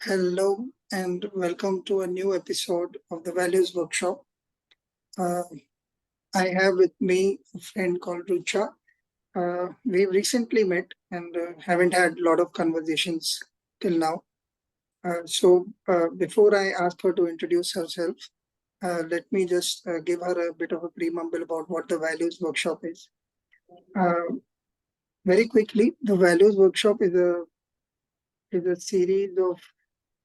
Hello and welcome to a new episode of the Values Workshop. Uh, I have with me a friend called Rucha. We recently met and haven't had a lot of conversations till now. So before I ask her to introduce herself, let me just give her a bit of a preamble about what the Values Workshop is. Uh, Very quickly, the Values Workshop is a series of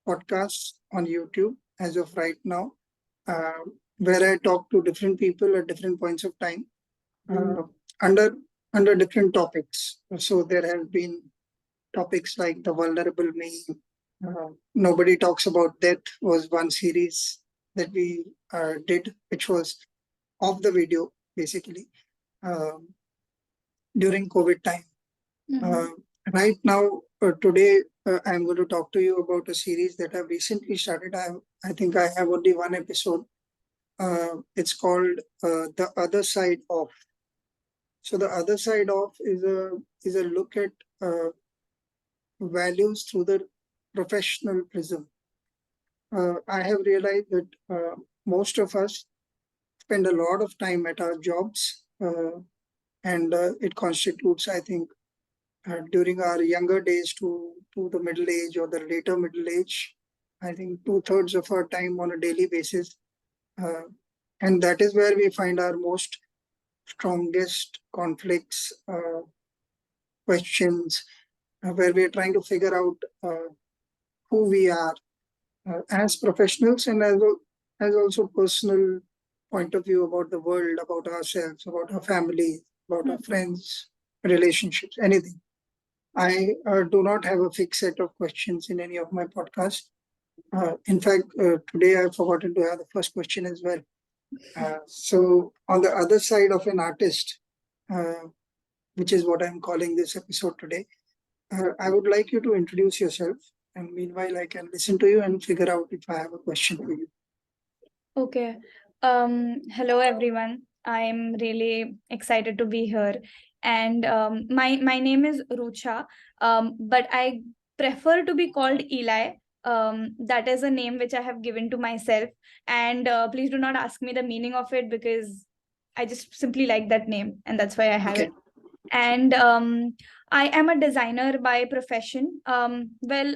podcasts on YouTube as of right now, uh, where I talk to different people at different points of time uh, under under different topics. So there have been topics like the vulnerable me. Nobody talks about death was one series that we did, which was off the video basically uh, during COVID time. Uh, right now, today, I'm going to talk to you about a series that I've recently started. I think I have only one episode. It's called The Other Side Of. So the other side of is a look at values through the professional prism. I have realized that most of us spend a lot of time at our jobs, and it constitutes, I think, during our younger days to the middle age or the later middle age. I think two-thirds of our time on a daily basis. Uh, and that is where we find our most strongest conflicts, questions, where we're trying to figure out who we are as professionals and as also personal point of view about the world, about ourselves, about our family, about our friends, relationships, anything. I do not have a fixed set of questions in any of my podcasts. In fact, today I've forgotten to have the first question as well. So, on the other side of an artist, uh, which is what I'm calling this episode today, I would like you to introduce yourself. And meanwhile, I can listen to you and figure out if I have a question for you. Okay. Hello everyone. I'm really excited to be here. And my name is Rucha. But I prefer to be called Eli. That is a name which I have given to myself. And please do not ask me the meaning of it because I just simply like that name, and that's why I have Okay. it. And I am a designer by profession. Well,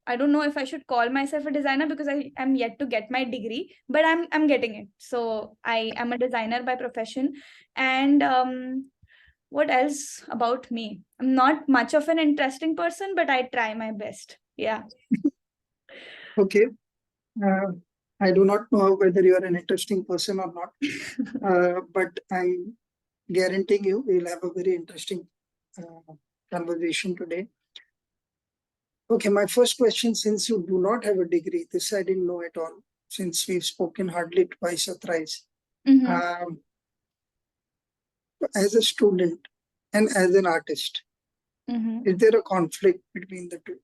I don't know if I should call myself a designer because I am yet to get my degree, but I'm getting it. So I am a designer by profession. And what else about me? I'm not much of an interesting person, but I try my best. Yeah. Okay. Uh, I do not know whether you are an interesting person or not, but I'm guaranteeing you we'll have a very interesting conversation today. Okay, my first question, since you do not have a degree, this I didn't know at all, since we've spoken hardly twice or thrice. Mm-hmm. Um, as a student and as an artist, Mm-hmm. is there a conflict between the two?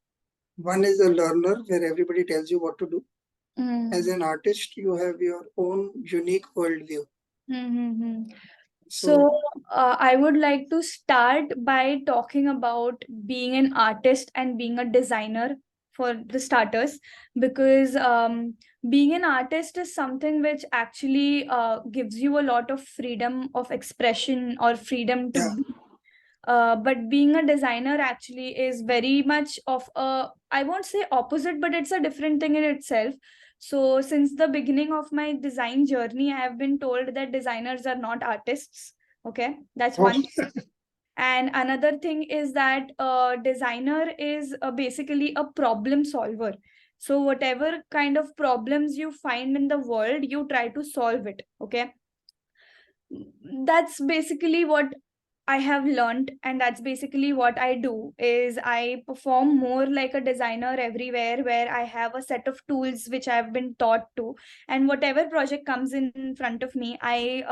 One is a learner where everybody tells you what to do. As Mm-hmm. an artist, you have your own unique worldview. Mm-hmm. So, So, I would like to start by talking about being an artist and being a designer for the starters, because being an artist is something which actually gives you a lot of freedom of expression or freedom to yeah, be. But being a designer actually is very much of a, I won't say opposite, but it's a different thing in itself. So since the beginning of my design journey, I have been told that designers are not artists. Okay, that's oh, one. And another thing is that a designer is basically a problem solver. So whatever kind of problems you find in the world, you try to solve it. Okay, that's basically what I have learned, and that's basically what I do. Is I perform more like a designer everywhere, where I have a set of tools which I've been taught to, and whatever project comes in front of me, I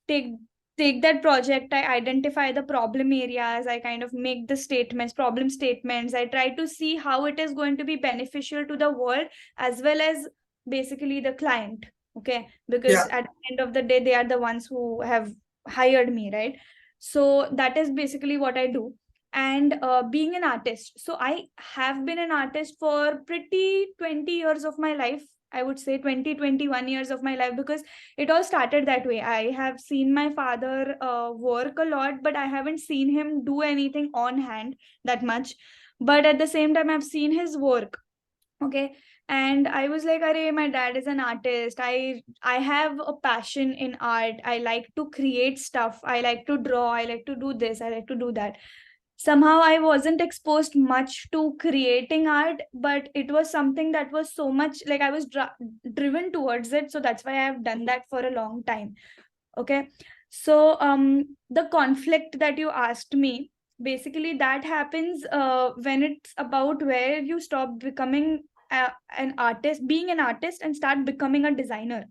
take take that project. I identify the problem areas. I kind of make the statements, problem statements. I try to see how it is going to be beneficial to the world as well as basically the client. Okay, yeah, because at the end of the day, they are the ones who have hired me, right? So that is basically what I do. and being an artist. So I have been an artist for pretty 20 years of my life. I would say 20-21 years of my life, because it all started that way. I have seen my father work a lot, but I haven't seen him do anything on hand that much. But at the same time, I've seen his work. Okay. And I was like, Arey, my dad is an artist. I have a passion in art. I like to create stuff. I like to draw. I like to do this. I like to do that. Somehow I wasn't exposed much to creating art, but it was something that was so much like I was driven towards it. So that's why I have done that for a long time. Okay. So the conflict that you asked me, basically that happens when it's about where you stop becoming an artist, being an artist, and start becoming a designer.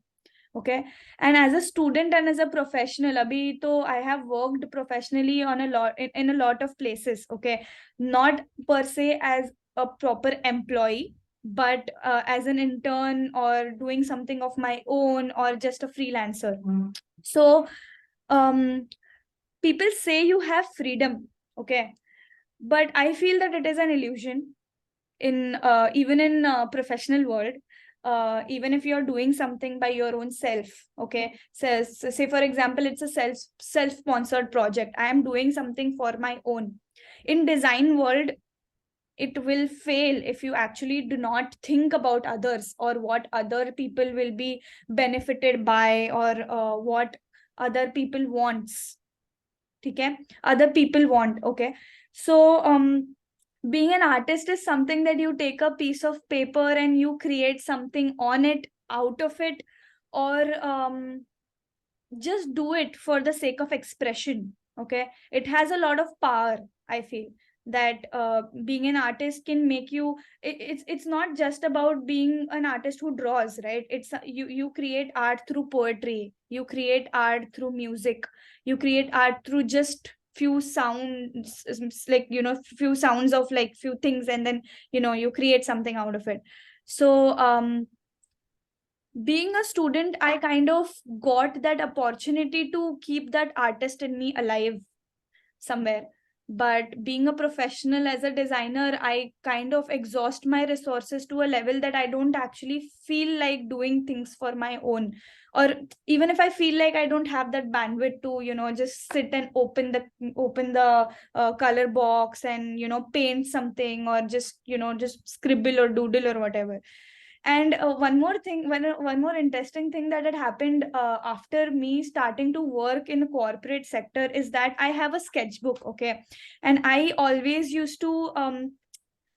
Okay. And as a student and as a professional, abhi to I have worked professionally on a lot in a lot of places. Okay. Not per se as a proper employee, but as an intern or doing something of my own or just a freelancer. So um people say you have freedom. Okay. But I feel that it is an illusion in even in professional world. Even if you're doing something by your own self. Okay. So say for example, it's a self sponsored project. I am doing something for my own. In design world, it will fail if you actually do not think about others or what other people will be benefited by, or what other people wants. Okay. Other people want. Okay. So being an artist is something that you take a piece of paper and you create something on it, out of it, or just do it for the sake of expression. Okay. It has a lot of power. I feel that being an artist can make you it's not just about being an artist who draws, right? It's you create art through poetry, you create art through music, you create art through just few sounds, like few sounds of like few things, and then you create something out of it. So being a student, I kind of got that opportunity to keep that artist in me alive somewhere. But being a professional as a designer, I kind of exhaust my resources to a level that I don't actually feel like doing things for my own. Or even if I feel like I don't have that bandwidth to just sit and open the color box and paint something, or just scribble or doodle or whatever. And one more thing, one more interesting thing that had happened after me starting to work in the corporate sector is that I have a sketchbook. Okay. And I always used to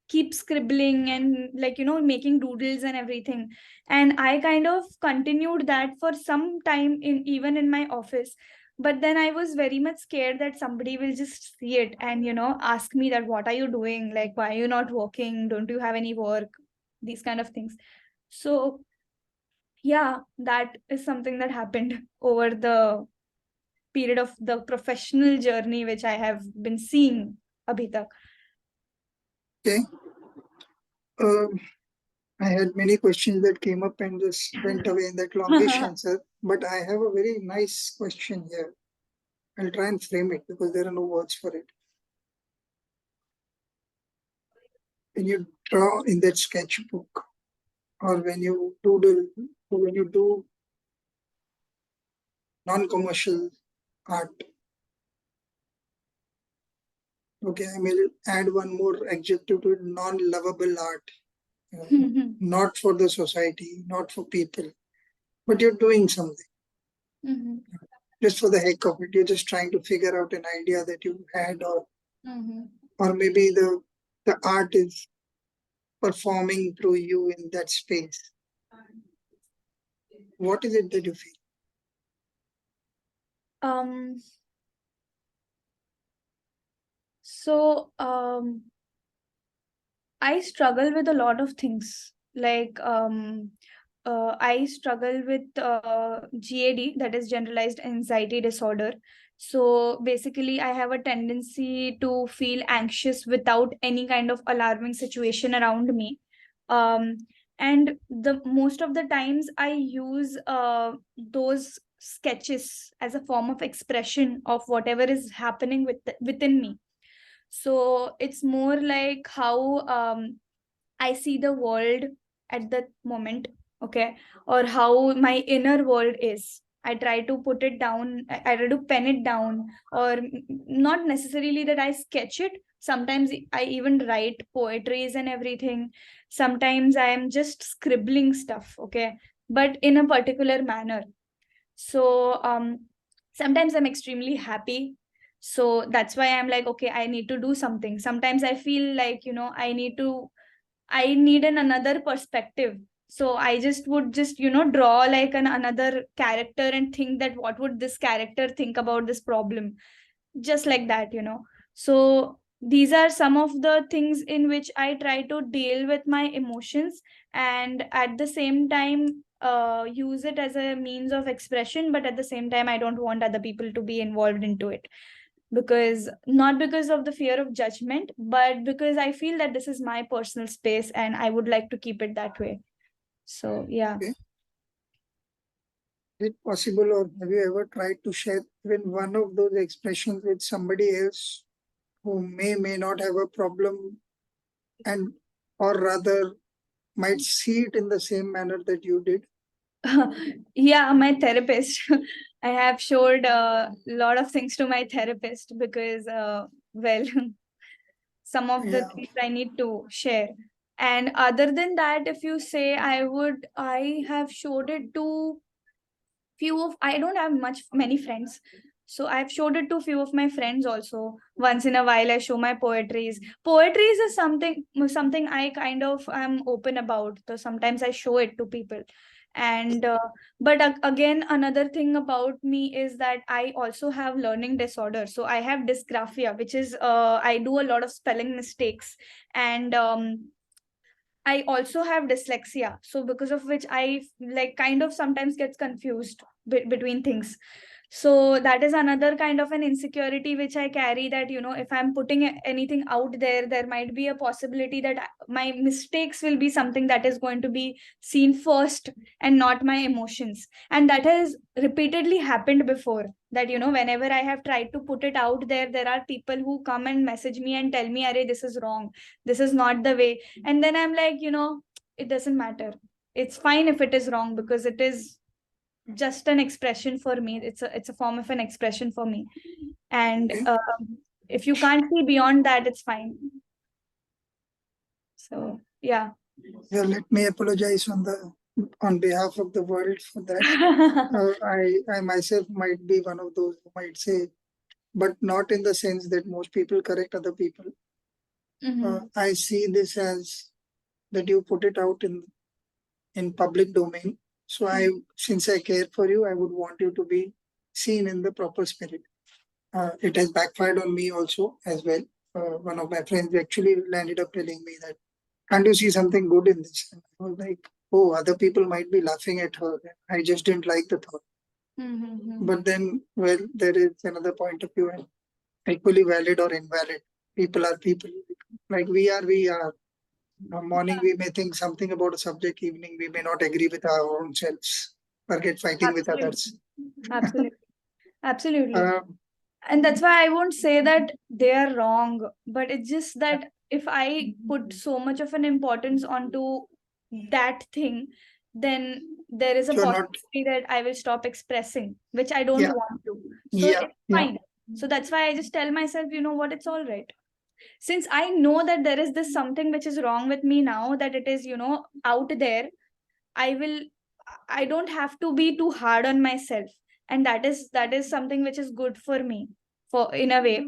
keep scribbling and like making doodles and everything. And I kind of continued that for some time, in even in my office. But then I was very much scared that somebody will just see it and ask me that what are you doing, like why are you not working, don't you have any work, these kind of things. So yeah, that is something that happened over the period of the professional journey which I have been seeing abhi tak. Okay. I had many questions that came up and just went away in that longish answer. But I have a very nice question here. I'll try and frame it because there are no words for it. When you draw in that sketchbook, or when you doodle, or when you do non-commercial art, okay, I may add one more adjective to it: non-lovable art. Not for the society, not for people, but you're doing something just for the heck of it. You're just trying to figure out an idea that you had, or maybe the art is performing through you in that space. What is it that you feel? So I struggle with a lot of things. Like I struggle with GAD, that is generalized anxiety disorder. So basically, I have a tendency to feel anxious without any kind of alarming situation around me. Um, and the most of the times, I use those sketches as a form of expression of whatever is happening within me. So it's more like how I see the world at the moment, okay, or how my inner world is. I try to put it down, I try to pen it down, or not necessarily that I sketch it. Sometimes I even write poetries and everything. Sometimes I am just scribbling stuff, okay, but in a particular manner. So sometimes I'm extremely happy. So that's why I'm like, okay, I need to do something. Sometimes I feel like, I need another perspective. So I just would just, draw like another character and think that what would this character think about this problem? Just like that. So these are some of the things in which I try to deal with my emotions, and at the same time use it as a means of expression, but at the same time I don't want other people to be involved into it, because not because of the fear of judgment, but because I feel that this is my personal space and I would like to keep it that way. So yeah. Okay. Is it possible, or have you ever tried to share even one of those expressions with somebody else who may not have a problem, and or rather might see it in the same manner that you did? Yeah, my therapist. I have showed a lot of things to my therapist because well, some of the Yeah. things I need to share. And other than that, if you say, I have showed it to few of, I don't have many friends. So I've showed it to few of my friends also. Once in a while I show my poetries. Poetries is something I kind of am open about. So sometimes I show it to people. And but again, another thing about me is that I also have learning disorder. So I have dysgraphia, which is I do a lot of spelling mistakes. And I also have dyslexia. So because of which I like kind of sometimes gets confused between things. So that is another kind of an insecurity which I carry, that if I'm putting anything out there, there might be a possibility that my mistakes will be something that is going to be seen first and not my emotions. And that has repeatedly happened before, that whenever I have tried to put it out there, there are people who come and message me and tell me, Arey, this is wrong, this is not the way. And then I'm like, it doesn't matter, it's fine if it is wrong, because it is just an expression for me. It's a form of an expression for me. And Okay. if you can't see beyond that, it's fine. So yeah. Yeah, let me apologize on behalf of the world for that. I myself might be one of those who might say, but not in the sense that most people correct other people. I see this as that you put it out in public domain. So since I care for you, I would want you to be seen in the proper spirit. It has backfired on me also as well. One of my friends actually landed up telling me that, can't you see something good in this? And I was like, oh, other people might be laughing at her. I just didn't like the thought. But then, well, there is another point of view, and equally valid or invalid. People are people. Like we are. Morning, we may think something about a subject. Evening, we may not agree with our own selves. Forget fighting with Absolutely. others. Absolutely. Absolutely. Uh, And that's why I won't say that they are wrong, but it's just that if I put so much of an importance onto that thing, then there is a you're not. possibility that I will stop expressing, which I don't Yeah, want to. So yeah, it's yeah, fine. So that's why I just tell myself, you know what, it's all right. Since I know that there is this something which is wrong with me now, that it is, out there, I will, I don't have to be too hard on myself. And that is something which is good for me, for in a way.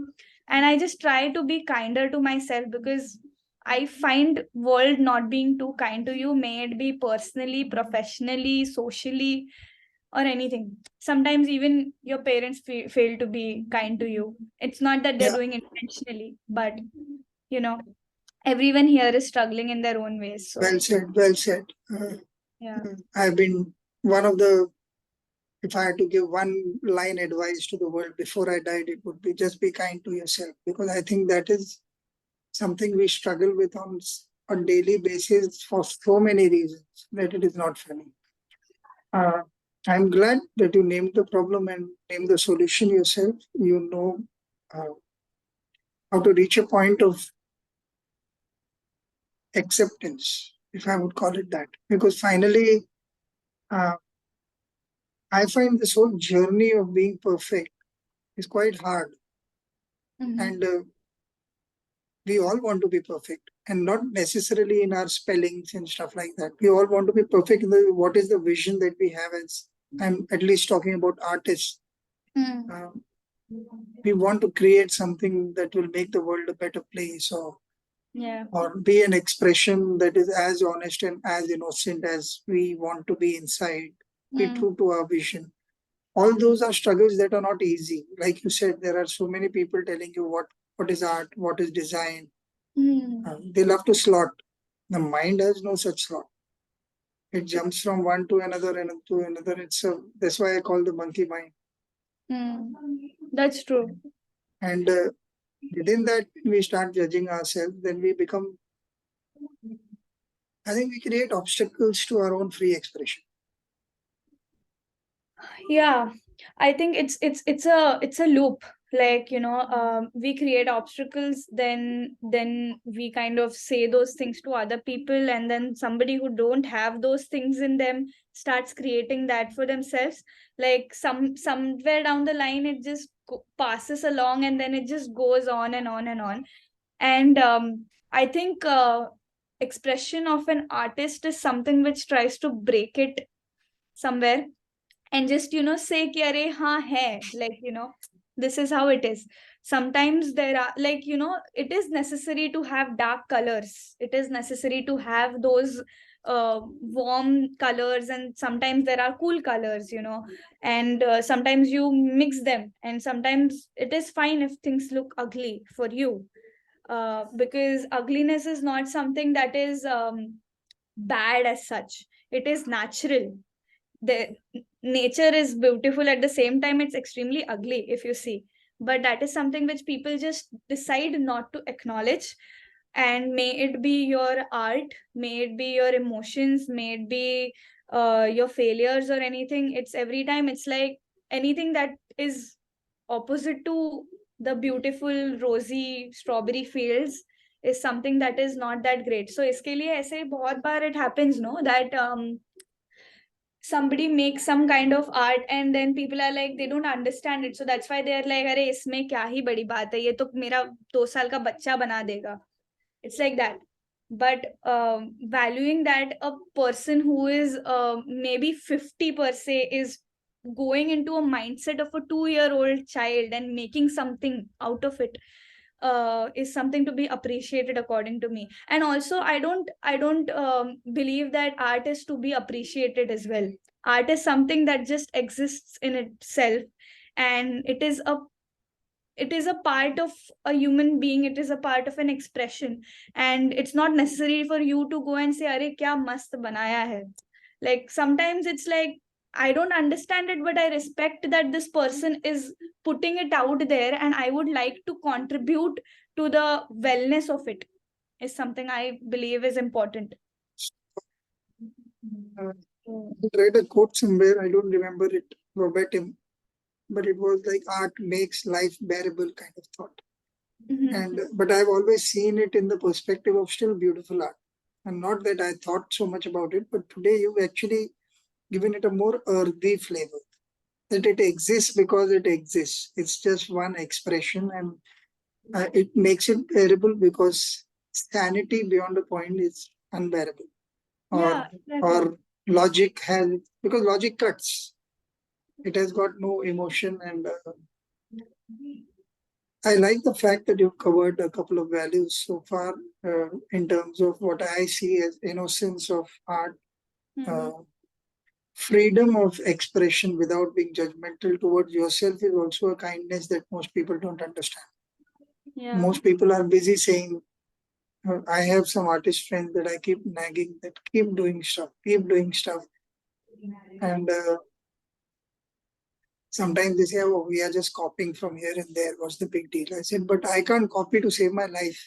And I just try to be kinder to myself, because I find world not being too kind to you, may it be personally, professionally, socially, or anything. Sometimes even your parents fail to be kind to you. It's not that they're yeah. doing intentionally, but you know everyone here is struggling in their own ways. Well So said. Well said. yeah. I've been one of the. If I had to give one line advice to the world before I died, it would be just be kind to yourself, because I think that is something we struggle with on daily basis for so many reasons that it is not funny. Uh, I'm glad that you named the problem and named the solution yourself. You know, uh, how to reach a point of acceptance, if I would call it that. Because finally, uh, I find this whole journey of being perfect is quite hard. Mhm. And we all want to be perfect, and not necessarily in our spellings and stuff like that. We all want to be perfect in the what is the vision that we have as, I'm at least talking about artists. Mm. Uh, we want to create something that will make the world a better place, Yeah. or be an expression that is as honest and as innocent as we want to be inside, be Mm. true to our vision. All those are struggles that are not easy. Like you said, there are so many people telling you what is art, what is design. Mm. They love to slot. The mind has no such slot. It jumps from one to another and to another. That's why I call the monkey mind. Mm. That's true. And within that, when we start judging ourselves, then we become, I think we create obstacles to our own free expression. Yeah, I think it's a loop. Like, we create obstacles, then we kind of say those things to other people, and then somebody who don't have those things in them starts creating that for themselves. Like, somewhere down the line, it just passes along, and then it just goes on and on and on. And I think expression of an artist is something which tries to break it somewhere, and just say कि अरे हाँ है, like, this is how it is. Sometimes there are, like, it is necessary to have dark colors, it is necessary to have those warm colors, and sometimes there are cool colors, and sometimes you mix them, and sometimes it is fine if things look ugly for you, because ugliness is not something that is bad as such. It is natural. The nature is beautiful, at the same time it's extremely ugly if you see, but that is something which people just decide not to acknowledge. And may it be your art, may it be your emotions, may it be your failures or anything, it's every time it's like anything that is opposite to the beautiful rosy strawberry fields is something that is not that great. So iske liye aise bahut baar it happens, no, that somebody makes some kind of art, and then people are like, they don't understand it, so that's why they are like, अरे इसमें क्या ही बड़ी बात है, ये तो मेरा 2 साल का बच्चा बना देगा. It's like that. But valuing that a person who is maybe 50 per se is going into a mindset of a 2-year-old child and making something out of it is something to be appreciated, according to me. And also, I don't believe that art is to be appreciated as well. Art is something that just exists in itself, and it is a part of a human being, it is a part of an expression, and it's not necessary for you to go and say अरे क्या मस्त बनाया है. Like, sometimes it's like, I don't understand it, but I respect that this person is putting it out there, and I would like to contribute to the wellness of it, is something I believe is important. Uh, I read a quote somewhere, I don't remember it verbatim, but it was like art makes life bearable kind of thought. Mhm. And but I've always seen it in the perspective of still beautiful art. And not that I thought so much about it, but today you've actually given it a more earthy flavor. That it exists because it exists. It's just one expression, and it makes it bearable because sanity beyond a point is unbearable. Yeah, Or exactly. or logic has, because logic cuts. It has got no emotion, and I like the fact that you've covered a couple of values so far in terms of what I see as innocence of art, Mhm. uh, freedom of expression without being judgmental towards yourself is also a kindness that most people don't understand. Yeah. Most people are busy saying, I have some artist friends that I keep nagging that keep doing stuff. And sometimes they say, oh, we are just copying from here and there. What's the big deal? I said, but I can't copy to save my life.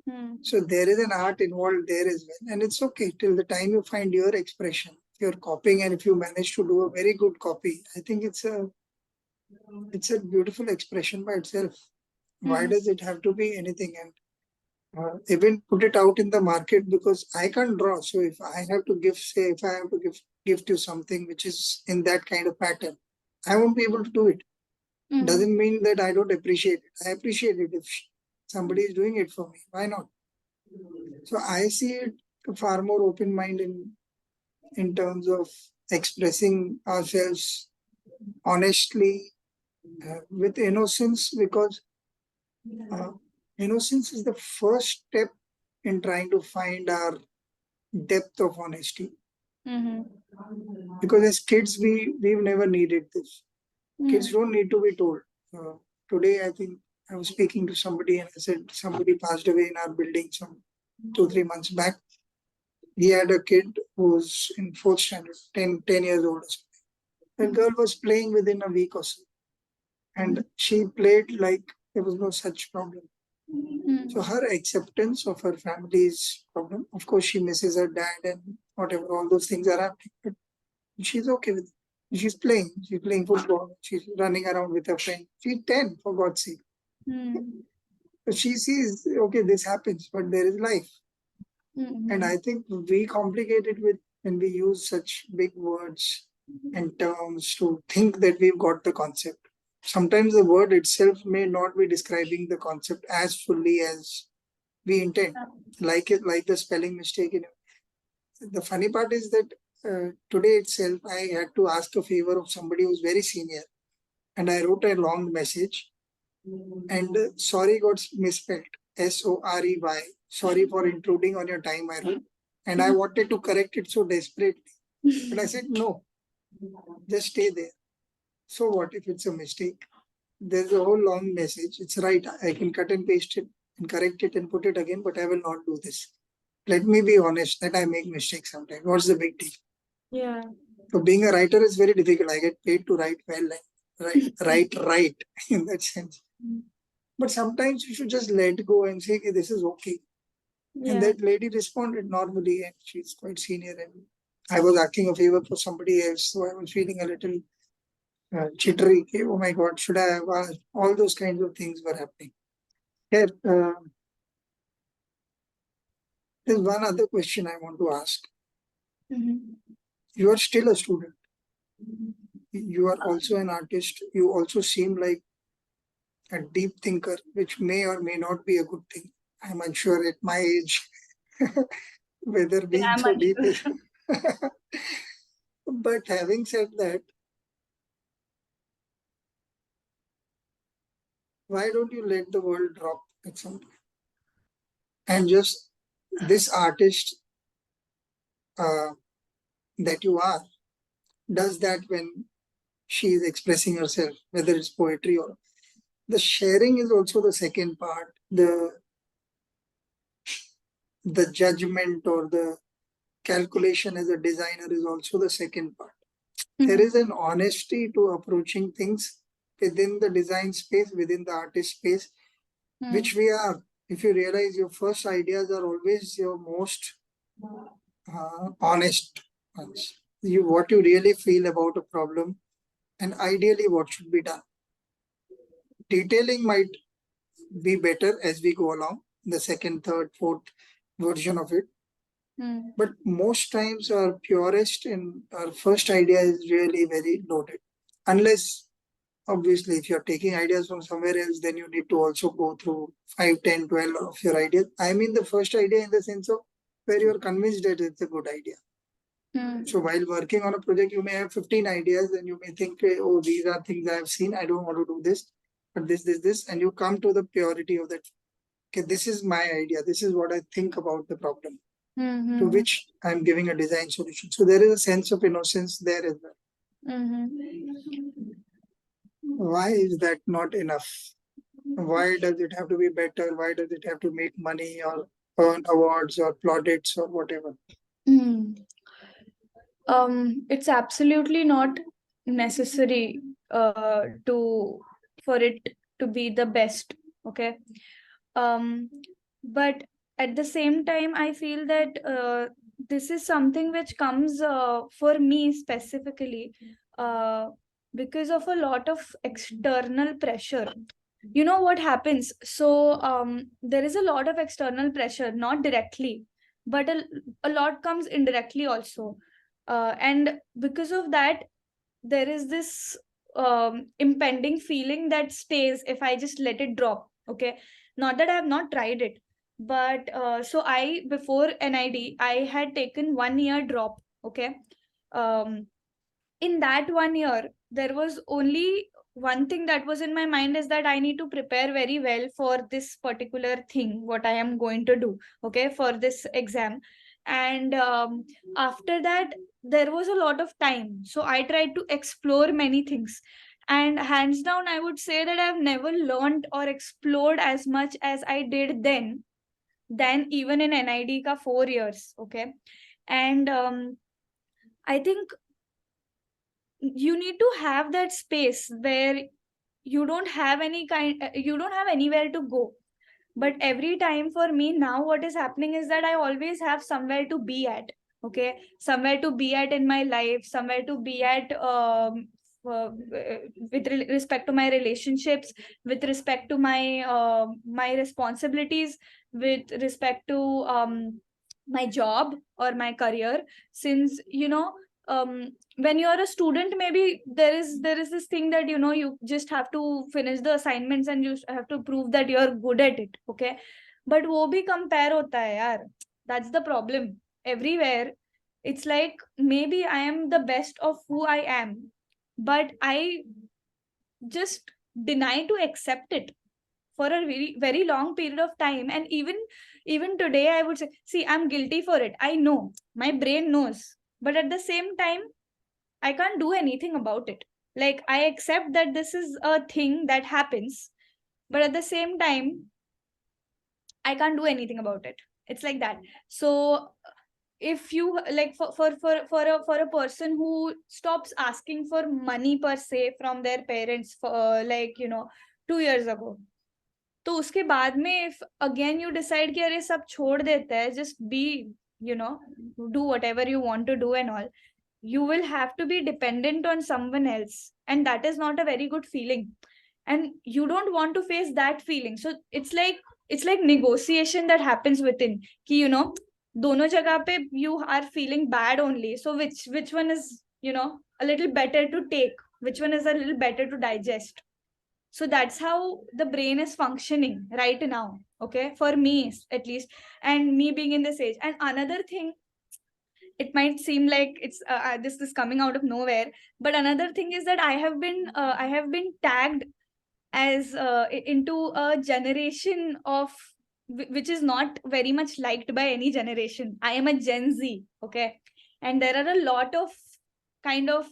Hmm. So there is an art involved there as well. And it's okay till the time you find your expression. If you're copying and if you manage to do a very good copy, I think it's a beautiful expression by itself. Why does it have to be anything? And even put it out in the market, because I can't draw. So if I have to give, say, if I have to give gift you something which is in that kind of pattern, I won't be able to do it. Doesn't mean that I don't appreciate it. I appreciate it if somebody is doing it for me. Why not? So I see it far more open mind in terms of expressing ourselves honestly, with innocence, because uh, innocence is the first step in trying to find our depth of honesty. Because as kids, we've never needed this. Kids don't need to be told. Uh, Today, I think I was speaking to somebody and I said somebody passed away in our building some 2-3 months back. He had a kid who was in fourth standard, 10 years old or something. The girl was playing within a week or so, and she played like there was no such problem. So her acceptance of her family's problem, of course, she misses her dad and whatever, all those things are happening, but she's okay with it. She's playing football, she's running around with her friend. She's 10, for God's sake. But she sees, okay, this happens, but there is life. And I think we complicate it with when we use such big words and terms to think that we've got the concept. Sometimes the word itself may not be describing the concept as fully as we intend, like the spelling mistake. The funny part is that today itself I had to ask a favor of somebody who's very senior, and I wrote a long message, and sorry got misspelled, sorey. Sorry for intruding on your time, I wrote, and I wanted to correct it so desperately, but I said no, just stay there. So what if it's a mistake? There's a whole long message. It's right. I can cut and paste it and correct it and put it again, but I will not do this. Let me be honest that I make mistakes sometimes. What's the big deal? Yeah. So being a writer is very difficult. I get paid to write well and write in that sense. But sometimes you should just let go and say, okay, this is okay. And that lady responded normally, and she's quite senior. And I was asking a favor for somebody else, so I was feeling a little jittery. Okay, oh my God, should I have asked? All those kinds of things were happening. Here, there's one other question I want to ask. You are still a student. You are also an artist. You also seem like a deep thinker, which may or may not be a good thing. I'm unsure at my age whether being so deep is. But having said that, why don't you let the world drop at some point? And just this artist that you are does that when she is expressing herself, whether it's poetry or the sharing is also the second part. The judgment or the calculation as a designer is also the second part. There is an honesty to approaching things within the design space, within the artist space, which we are. If you realize, your first ideas are always your most honest ones. What you really feel about a problem, and ideally what should be done. Detailing might be better as we go along, the second, third, fourth version of it. But most times our purest and our first idea is really very loaded. Unless, obviously, if you're taking ideas from somewhere else, then you need to also go through 5, 10, 12 of your ideas. I mean the first idea in the sense of where you're convinced that it's a good idea. So while working on a project, you may have 15 ideas and you may think, oh, these are things I've seen. I don't want to do this, but this, and you come to the purity of that. Okay, this is my idea. This is what I think about the problem, to which I'm giving a design solution. So there is a sense of innocence there as well. Why is that not enough? Why does it have to be better? Why does it have to make money or earn awards or plaudits or whatever? It's absolutely not necessary to for it to be the best. Okay. But at the same time, I feel that this is something which comes for me specifically because of a lot of external pressure. you know what happens? So there is a lot of external pressure, not directly, but a lot comes indirectly also. And because of that, there is this impending feeling that stays if I just let it drop. Okay. Not that I have not tried it, but so I, before NID, I had taken 1 year drop. Okay. Um, in that 1 year, there was only one thing that was in my mind, is that I need to prepare very well for this particular thing, what I am going to do, okay, for this exam. And after that, there was a lot of time, so I tried to explore many things. And hands down, I would say that I've never learned or explored as much as I did then, than even in NID ka 4 years. Okay. And I think you need to have that space where you don't have anywhere to go. But every time, for me now, what is happening is that I always have somewhere to be at. Okay. Somewhere to be at in my life, somewhere to be at, uh, with respect to my relationships, with respect to my responsibilities, with respect to my job or my career. Since when you're a student, maybe there is this thing that you just have to finish the assignments and you have to prove that you're good at it. Okay. But wo bhi compare hota hai yaar. That's the problem. Everywhere it's like, maybe I am the best of who I am, but I just deny to accept it for a very very long period of time. And even today, I would say, see, I'm guilty for it, I know, my brain knows, but at the same time, I can't do anything about it. Like, I accept that this is a thing that happens, but at the same time, I can't do anything about it. It's like that. So if you like, for a person who stops asking for money per se from their parents, for 2 years ago, तो उसके बाद में, if again you decide कि अरे सब छोड़ देते हैं, just be, you know do whatever you want to do and all, you will have to be dependent on someone else, and that is not a very good feeling. And you don't want to face that feeling. So it's like negotiation that happens within, कि दोनों जगह पे you are feeling bad only. So which one is a little better to take, which one is a little better to digest. So that's how the brain is functioning right now. Okay, for me at least, and me being in this age. And another thing, it might seem like it's this is coming out of nowhere, but another thing is that I have been tagged as into a generation of which is not very much liked by any generation. I am a Gen Z. Okay. And there are a lot of kind of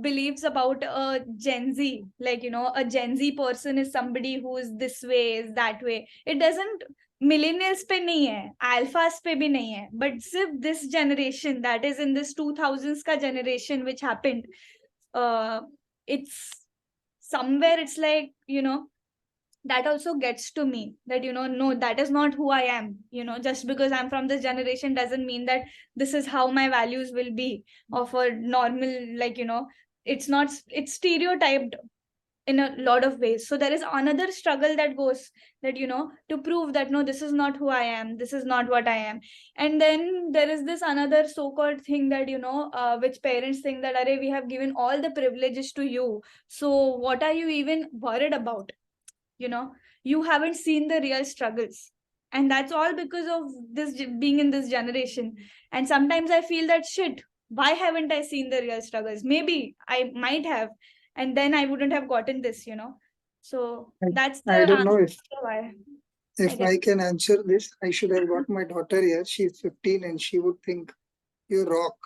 beliefs about a Gen Z. Like, a Gen Z person is somebody who is this way, is that way. It doesn't, millennials पे नहीं है, alphas पे भी नहीं है, but सिर्फ this generation, that is in this 2000s का generation which happened, it's somewhere, it's like, that also gets to me, that no, that is not who I am. Just because I'm from this generation doesn't mean that this is how my values will be, of a normal, like, it's not, it's stereotyped in a lot of ways. So there is another struggle that goes, that to prove that no, this is not who I am, this is not what I am. And then there is this another so-called thing that which parents think that, Arey, we have given all the privileges to you, so what are you even worried about? you know you haven't seen the real struggles. And that's all because of this being in this generation. And sometimes I feel that, shit, why haven't I seen the real struggles? Maybe I might have, and then I wouldn't have gotten this. So that's I the don't know answer why, I if guess. I can answer this. I should have got my daughter here. She's 15 and she would think you rock.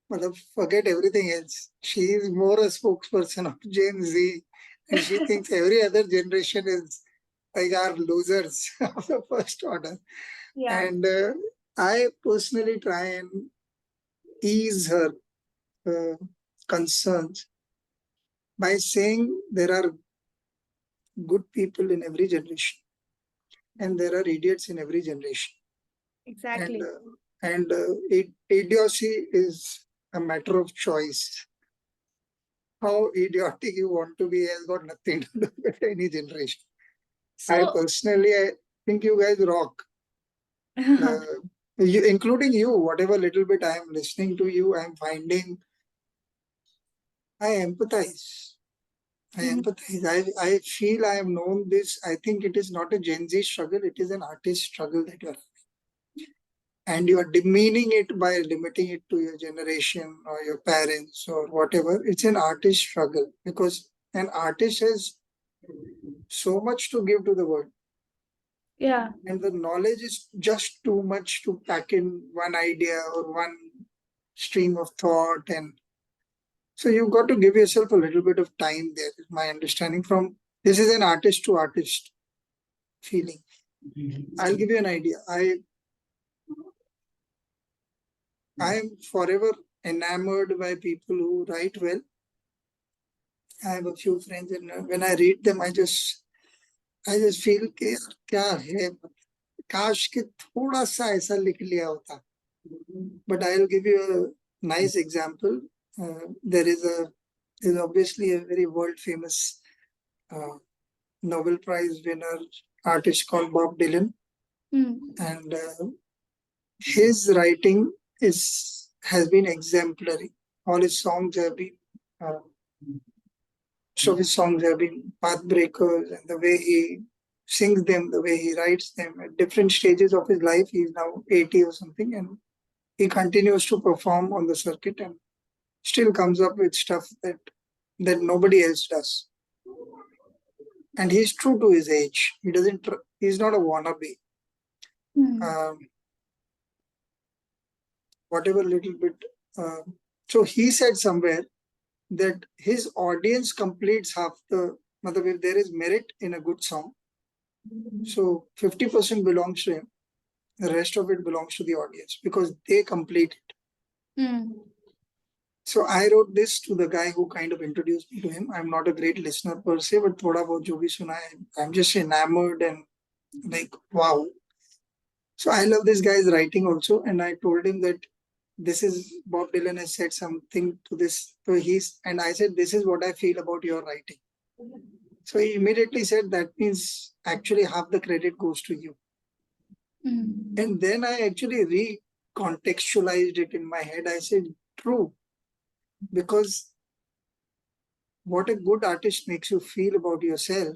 But forget everything else. She is more a spokesperson of Gen Z, and she thinks every other generation is like our losers of the first order. Yeah, And I personally try and ease her concerns by saying there are good people in every generation and there are idiots in every generation. exactly. And idiocy is a matter of choice. how idiotic you want to be has got nothing to do with any generation. I So personally, I think you guys rock. Including you, whatever little bit I am listening to you, I'm finding I empathize. I Mhm. empathize. I feel I have known this. I think it is not a Gen Z struggle, it is an artist struggle that you're, and you are demeaning it by limiting it to your generation or your parents or whatever. It's an artist struggle because an artist has so much to give to the world, Yeah. and the knowledge is just too much to pack in one idea or one stream of thought. And so you've got to give yourself a little bit of time there, is my understanding from this is an artist to artist feeling. I'll give you an idea. I am forever enamored by people who write well. I have a few friends, and when I read them, I just feel कि यार क्या है, काश कि थोड़ा सा ऐसा लिख लिया होता. But I'll give you a nice example. There is obviously a very world famous uh, Nobel Prize winner artist called Bob Dylan, Mm. and his writing is has been exemplary. All his songs have been, most of his songs have been pathbreakers, and the way he sings them, the way he writes them at different stages of his life. He's now 80 or something, and he continues to perform on the circuit and still comes up with stuff that nobody else does. And he's true to his age. He doesn't. He's not a wannabe. Mm. Um, whatever little bit. Uh, so he said somewhere that his audience completes half the. If there is merit in a good song, so 50% belongs to him. The rest of it belongs to the audience because they complete it. Mm. So I wrote this to the guy who kind of introduced me to him. I'm not a great listener per se, but thoda bahut jo bhi suna hai, I'm just enamored and like wow. So I love this guy's writing also, and I told him that this is Bob Dylan has said something to this. So and I said this is what I feel about your writing. So he immediately said that means actually half the credit goes to you. Mm. And then I actually recontextualized it in my head. I said true, because what a good artist makes you feel about yourself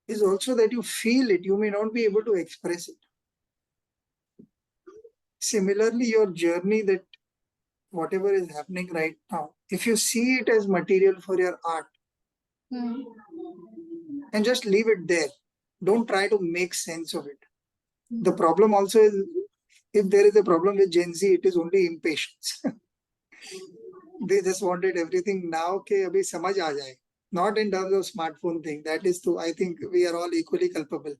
is also that you feel it. You may not be able to express it. Similarly, your journey, that whatever is happening right now, if you see it as material for your art Mm. and just leave it there, don't try to make sense of it. The problem also is, if there is a problem with Gen Z, it is only impatience. They just wanted everything now ke abhi samajh aa jaye. Not in terms of smartphone thing. That is true. I think we are all equally culpable.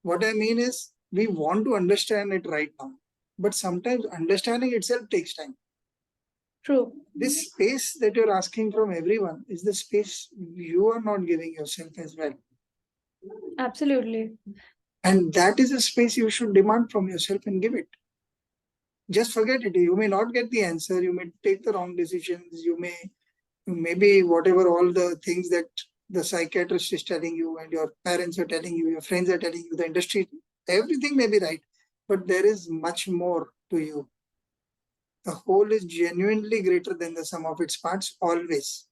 What I mean is, we want to understand it right now, but sometimes understanding itself takes time. True. This space that you're asking from everyone is the space you are not giving yourself as well. Absolutely. And that is a space you should demand from yourself and give it. Just forget it. You may not get the answer. You may take the wrong decisions. Maybe whatever all the things that the psychiatrist is telling you and your parents are telling you, your friends are telling you, the industry, everything may be right. But there is much more to you. The whole is genuinely greater than the sum of its parts, always.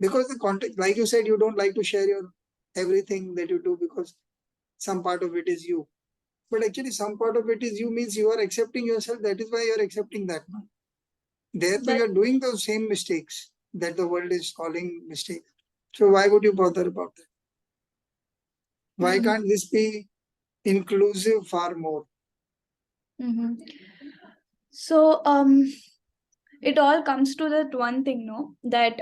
Because the context, like you said, you don't like to share your everything that you do because some part of it is you. But actually, some part of it is you means you are accepting yourself. That is why you are accepting that. Therefore, That you are doing those same mistakes that the world is calling mistakes. So why would you bother about that? Why Mhm. can't this be inclusive far more? Mhm. So it all comes to that one thing, no, that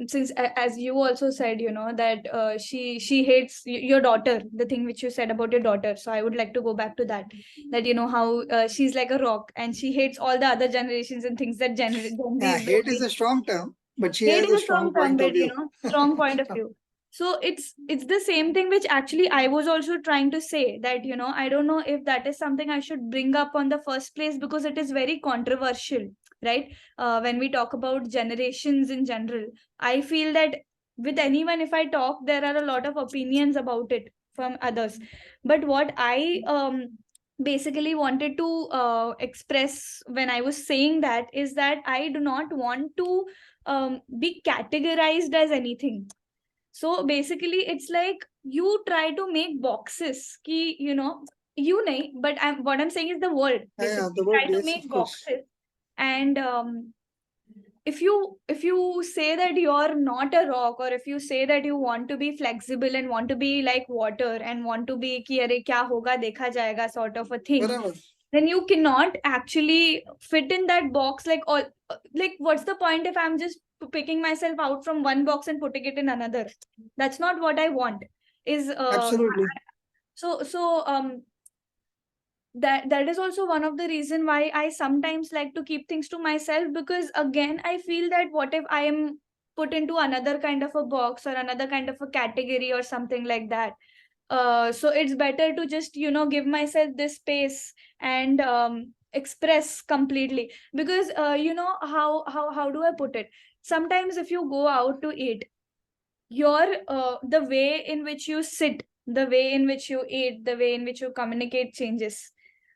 since as you also said, that she hates your daughter, the thing which you said about your daughter. So I would like to go back to that, that how she's like a rock and she hates all the other generations and things that Gen Yeah, Z's hate is doing. a strong term, but she Hate has is a a strong strong term, point of but view. strong point of view. So it's the same thing which actually I was also trying to say, that I don't know if that is something I should bring up on the first place, because it is very controversial. right? When we talk about generations in general, I feel that with anyone, if I talk, there are a lot of opinions about it from others. But what I basically wanted to express when I was saying that is that I do not want to be categorized as anything. So basically it's like you try to make boxes ki, you nahi, but what I'm saying is the world Yeah, basically the word, try to yes, of make course. boxes. And if you say that you're not a rock, or if you say that you want to be flexible and want to be like water and want to be ki are kya hoga dekha jayega sort of a thing, Whatever. then you cannot actually fit in that box. Like all, like what's the point if I'm just picking myself out from one box and putting it in another? That's not what I want. Is Absolutely. so that is also one of the reason why I sometimes like to keep things to myself, because again I feel that what if I am put into another kind of a box or another kind of a category or something like that. So it's better to just give myself this space and express completely. Because how do I put it, sometimes if you go out to eat, your the way in which you sit, the way in which you eat, the way in which you communicate changes,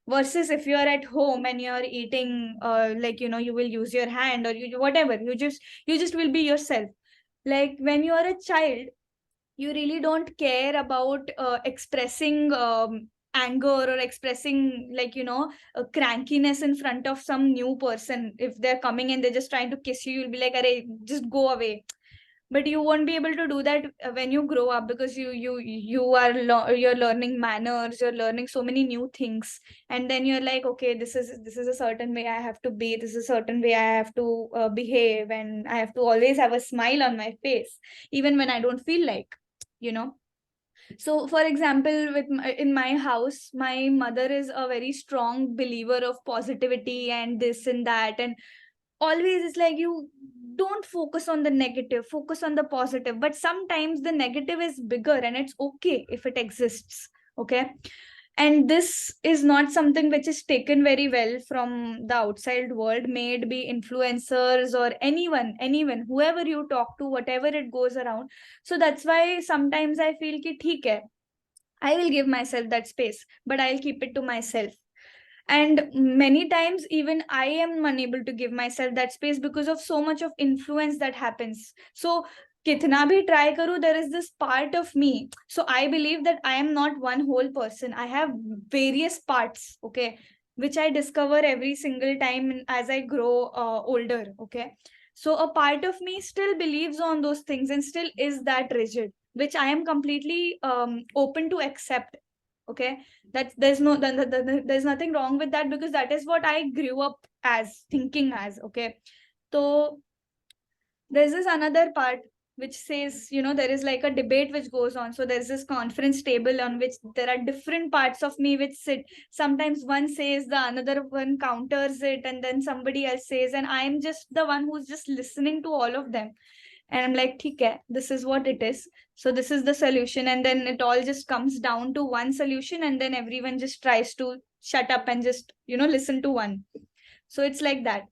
versus if you are at home and you're eating, like you will use your hand, or you whatever, you just will be yourself. Like when you are a child, you really don't care about expressing anger, or expressing like crankiness in front of some new person. If they're coming and they're just trying to kiss you, you'll be like, "Arey, just go away." But you won't be able to do that when you grow up, because you're learning manners, you're learning so many new things. And then you're like, okay, this is a certain way I have to be, this is a certain way I have to behave, and I have to always have a smile on my face even when I don't feel like you know so for example, in my house, my mother is a very strong believer of positivity and this and that, and always it's like, you don't focus on the negative, focus on the positive. But sometimes the negative is bigger, and it's okay if it exists. Okay. And this is not something which is taken very well from the outside world, may it be influencers or anyone, whoever you talk to, whatever it goes around. So that's why sometimes I feel ki theek hai, I will give myself that space, but I'll keep it to myself. And many times even I am unable to give myself that space because of so much of influence that happens. So kitna bhi try karu, there is this part of me. So I believe that I am not one whole person, I have various parts. Okay. Which I discover every single time as I grow older. Okay. So a part of me still believes on those things and still is that rigid, which I am completely open to accept. Okay. That there's nothing wrong with that, because that is what I grew up as thinking as. Okay. So there's this another part which says, there is like a debate which goes on. So there's this conference table on which there are different parts of me which sit. Sometimes one says, the another one counters it, and then somebody else says, and I'm just the one who's just listening to all of them. And I'm like, okay, this is what it is. So this is the solution. And then it all just comes down to one solution. And then everyone just tries to shut up and just, listen to one. So it's like that.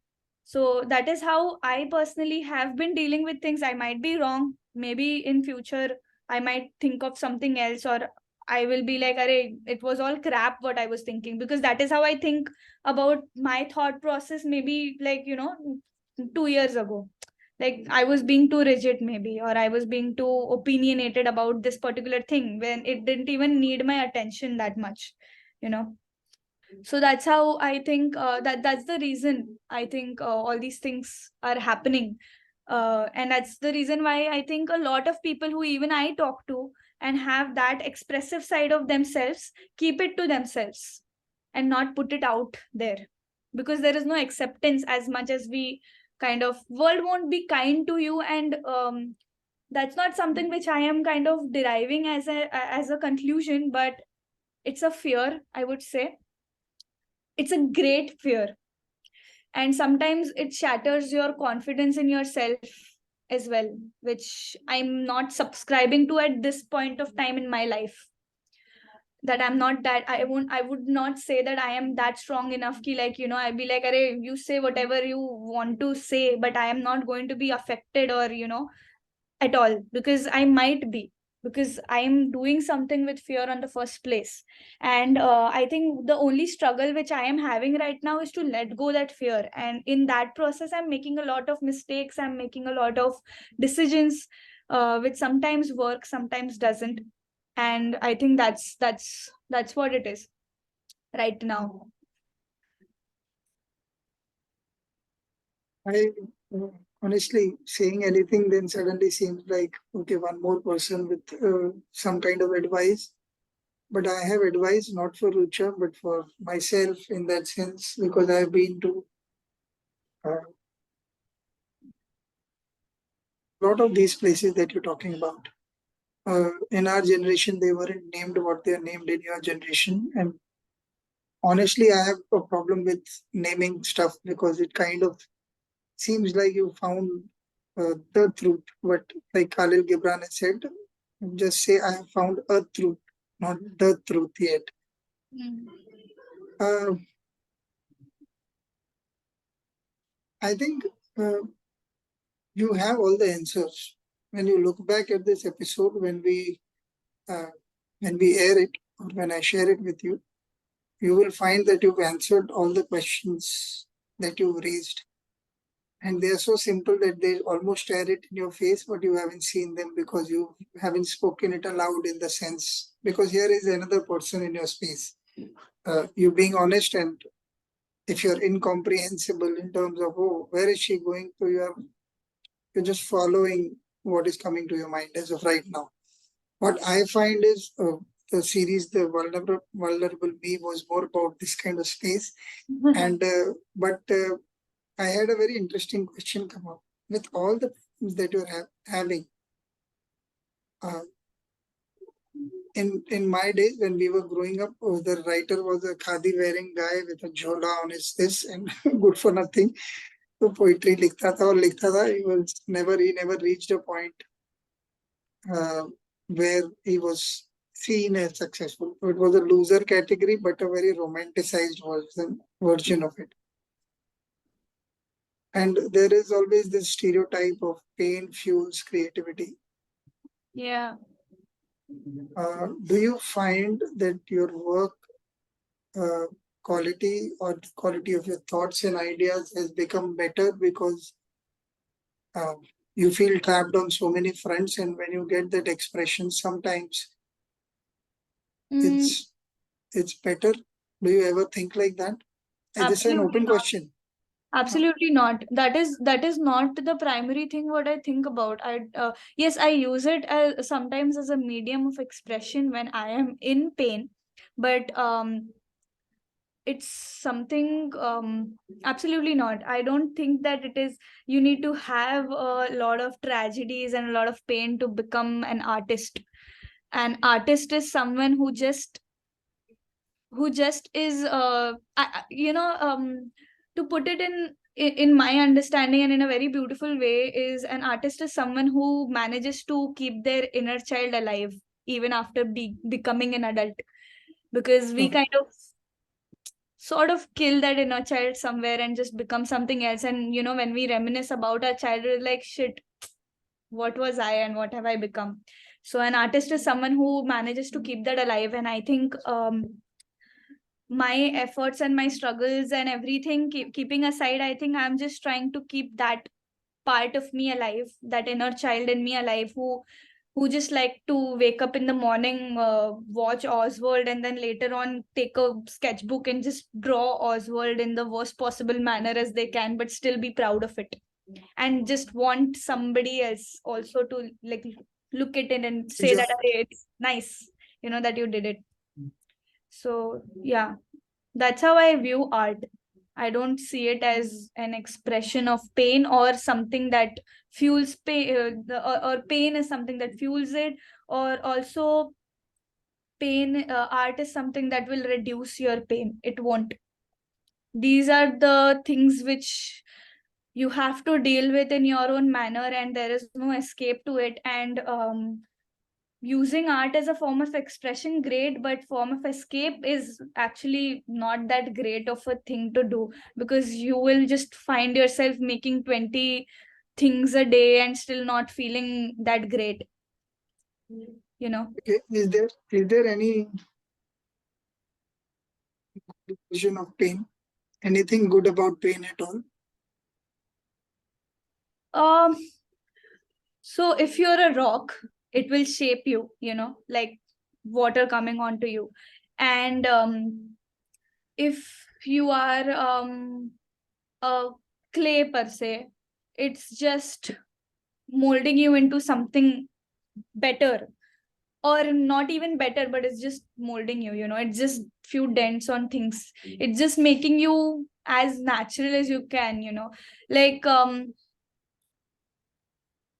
So that is how I personally have been dealing with things. I might be wrong. Maybe in future, I might think of something else, or I will be like, Array, it was all crap what I was thinking. Because that is how I think about my thought process, maybe like, 2 years ago. Like I was being too rigid, maybe, or I was being too opinionated about this particular thing when it didn't even need my attention that much. you know so that's how I think that's the reason I think all these things are happening. And that's the reason why I think a lot of people who even I talk to and have that expressive side of themselves keep it to themselves and not put it out there, because there is no acceptance. As much as we kind of, world won't be kind to you. And that's not something which I am kind of deriving as a conclusion, but it's a fear, I would say. It's a great fear, and sometimes it shatters your confidence in yourself as well, which I'm not subscribing to at this point of time in my life. that I'm not that, I would not say that I am that strong enough ki, like, I'll be like, Arey, you say whatever you want to say, but I am not going to be affected, or at all, because I might be, because I'm doing something with fear on the first place. And I think the only struggle which I am having right now is to let go that fear, and in that process I'm making a lot of mistakes, I'm making a lot of decisions, which sometimes work, sometimes doesn't. And I think that's what it is right now. I honestly saying anything then suddenly seems like, okay, one more person with some kind of advice. But I have advice not for Rucha, but for myself in that sense, because I have been to a lot of these places that you're talking about. In our generation, they weren't named what they are named in your generation. And honestly, I have a problem with naming stuff because it kind of seems like you found the truth. But like Khalil Gibran has said, just say, I have found a truth, not the truth yet. Mm. Uh, I think you have all the answers. When you look back at this episode, uh, when we air it or when I share it with you, you will find that you've answered all the questions that you've raised. And they are so simple that they almost stare it in your face, but you haven't seen them because you haven't spoken it aloud in the sense. Because here is another person in your space. You being honest, and if you're incomprehensible in terms of, oh, where is she going to, you're just following what is coming to your mind as of right now. What I find is the series, the vulnerable me, was more about this kind of space. And but I had a very interesting question come up with all the things that you're having. Uh, in my days when we were growing up, the writer was a khadi wearing guy with a jhola on his this and good for nothing. तो poetry लिखता था और लिखता था. He never reached a point uh, where he was seen as successful. So it was a loser category, but a very romanticized version of it. And there is always this stereotype of pain fuels creativity. Yeah. Do you find that your work uh, quality or quality of your thoughts and ideas has become better because uh, you feel trapped on so many fronts, and when you get that expression, sometimes Mm, it's better? Do you ever think like that? Is this an absolutely open not. question? Absolutely not. That is not the primary thing what I think about. Yes, I use it as sometimes as a medium of expression when I am in pain, but it's something, absolutely not. I don't think that it is. You need to have a lot of tragedies and a lot of pain to become an artist. An artist is someone who just is, to put it in my understanding and in a very beautiful way, is an artist is someone who manages to keep their inner child alive even after becoming an adult, because we Okay. kind of sort of kill that inner child somewhere and just become something else. And when we reminisce about our childhood, like, shit, what was I and what have I become? So an artist is someone who manages to keep that alive. And I think, my efforts and my struggles and everything, keeping aside, I think I'm just trying to keep that part of me alive, that inner child in me alive, who just like to wake up in the morning, watch Oswald, and then later on take a sketchbook and just draw Oswald in the worst possible manner as they can, but still be proud of it, and just want somebody else also to like look at it and say Yeah. that, "Hey, it's nice, that you did it." So yeah, that's how I view art. I don't see it as an expression of pain or something that fuels pain, or pain is something that fuels it, or also pain, art is something that will reduce your pain. It won't. These are the things which you have to deal with in your own manner, and there is no escape to it. And using art as a form of expression, great, but form of escape is actually not that great of a thing to do, because you will just find yourself making 20 things a day and still not feeling that great, you know. Okay. Is there any vision of pain? Anything good about pain at all? um so if you're a rock, it will shape you, like water coming onto you. And if you are a clay per se, it's just molding you into something better, or not even better, but it's just molding you, it's just few dents on things. It's just making you as natural as you can, like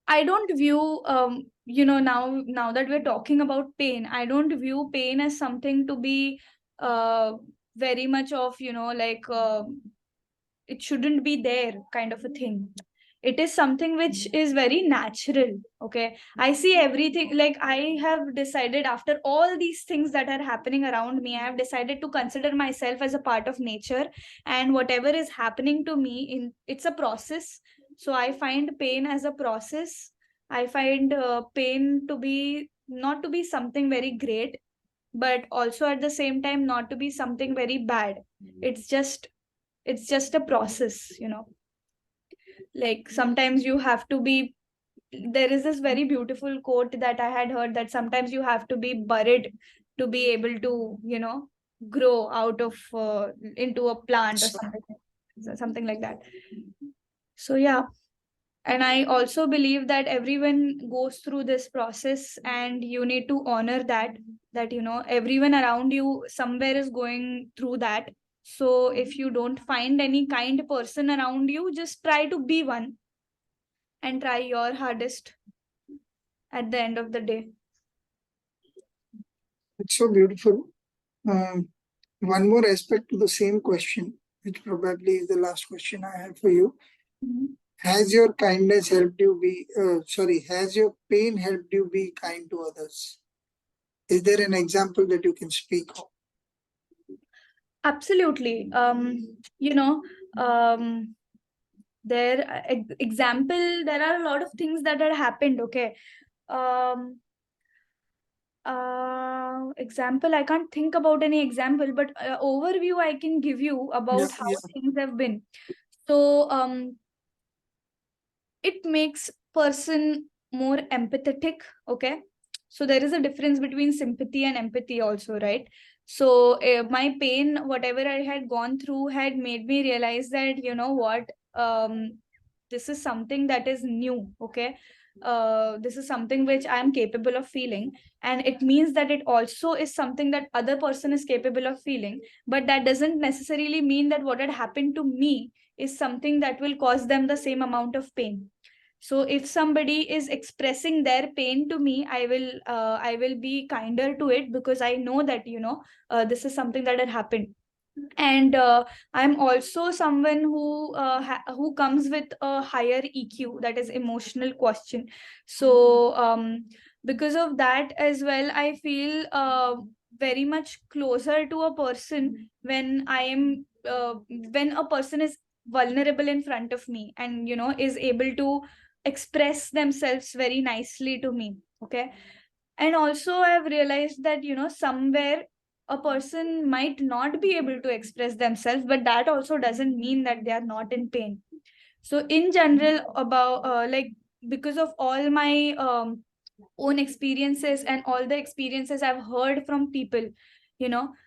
I don't view now that we're talking about pain, I don't view pain as something to be uh very much of, like it shouldn't be there kind of a thing. It is something which is very natural. Okay, I see everything, like I have decided, after all these things that are happening around me, I have decided to consider myself as a part of nature, and whatever is happening to me, in it's a process. So I find pain as a process. I find pain to be not to be something very great, but also at the same time not to be something very bad. It's just it's just a process, like sometimes you have to be, there is this very beautiful quote that I had heard, that sometimes you have to be buried to be able to, grow out of into a plant or So, something like that. So yeah, and I also believe that everyone goes through this process, and you need to honor that everyone around you somewhere is going through that. So if you don't find any kind person around you, just try to be one and try your hardest at the end of the day. it's so beautiful. Um, One more aspect to the same question, which probably is the last question I have for you. Mhm. Has your kindness helped you be, has your pain helped you be kind to others? Is there an example that you can speak of? Absolutely. Um, there are a lot of things that had happened. Okay. Um, Example, I can't think about any example, but overview I can give you Yeah, about how yeah. things have been. So it makes person more empathetic. Okay, so there is a difference between sympathy and empathy also, right? So my pain, whatever I had gone through, had made me realize that, what, this is something that is new. Okay, this is something which I am capable of feeling, and it means that it also is something that other person is capable of feeling. But that doesn't necessarily mean that what had happened to me is something that will cause them the same amount of pain. So if somebody is expressing their pain to me, I will be kinder to it, because I know that, this is something that had happened. And I'm also someone who comes with a higher EQ, that is emotional question. So because of that as well, I feel very much closer to a person when I am when a person is vulnerable in front of me, and is able to express themselves very nicely to me. Okay, and also I've realized that, somewhere a person might not be able to express themselves, but that also doesn't mean that they are not in pain. So in general, about like, because of all my own experiences and all the experiences I've heard from people,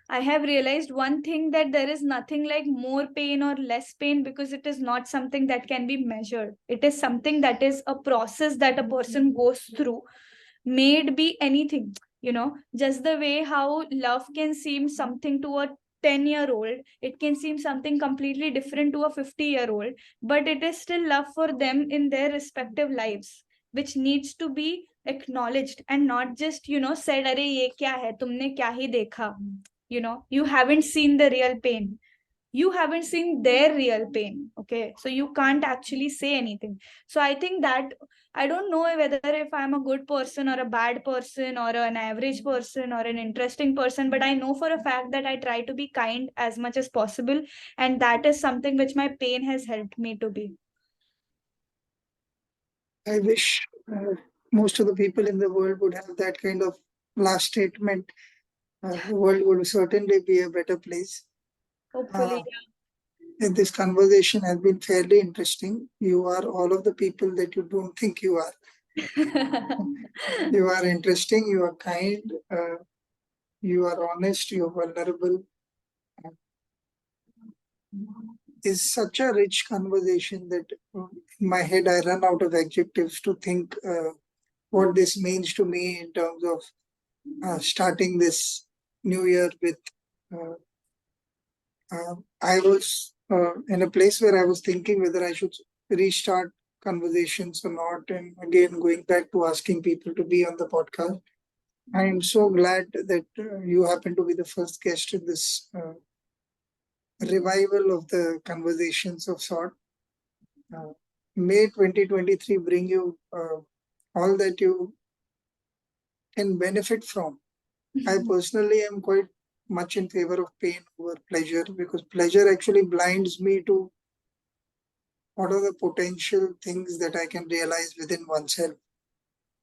I have realized one thing, that there is nothing like more pain or less pain, because it is not something that can be measured. It is something that is a process that a person goes through. May it be anything, just the way how love can seem something to a 10-year-old, it can seem something completely different to a 50-year-old, but it is still love for them in their respective lives, which needs to be acknowledged, and not just, said, "Arey ye kya hai, tumne kya hi dekha." You haven't seen the real pain. you haven't seen their real pain. Okay, so you can't actually say anything. So I think that I don't know whether if I'm a good person or a bad person or an average person or an interesting person, but I know for a fact that I try to be kind as much as possible, and that is something which my pain has helped me to be. I wish most of the people in the world would have that kind of last statement. The world would certainly be a better place. Hopefully. And this conversation has been fairly interesting. You are all of the people that you don't think you are. You are interesting, you are kind, you are honest, you are vulnerable. Is such a rich conversation that in my head I run out of adjectives to think what this means to me in terms of starting this new year with. Uh, I was in a place where I was thinking whether I should restart conversations or not, and again going back to asking people to be on the podcast. I am so glad that you happen to be the first guest in this revival of the conversations of sort. Uh, May 2023 bring you all that you can benefit from. I personally am quite much in favor of pain over pleasure, because pleasure actually blinds me to what are the potential things that I can realize within oneself,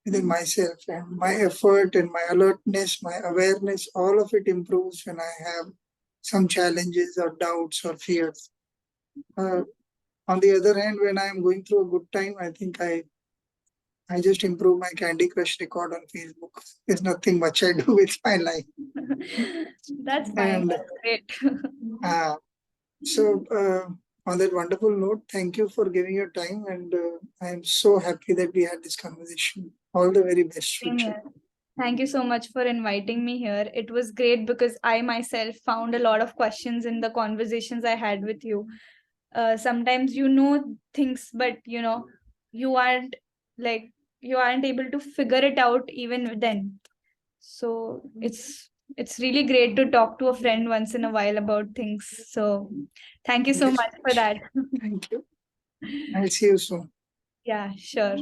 within myself, and my effort and my alertness, my awareness, all of it improves when I have some challenges or doubts or fears. On the other hand, when I am going through a good time, I think I just improve my Candy Crush record on Facebook. There's nothing much I do with my life. That's fine. And That's great. so, on that wonderful note, thank you for giving your time. And I am so happy that we had this conversation. All the very best, Same Richa. here. Thank you so much for inviting me here. It was great because I myself found a lot of questions in the conversations I had with you. Sometimes you know things, but you aren't like you aren't able to figure it out even then. So it's really great to talk to a friend once in a while about things. So thank you so Yes, much for that. thank you. I'll see you soon. Yeah, sure.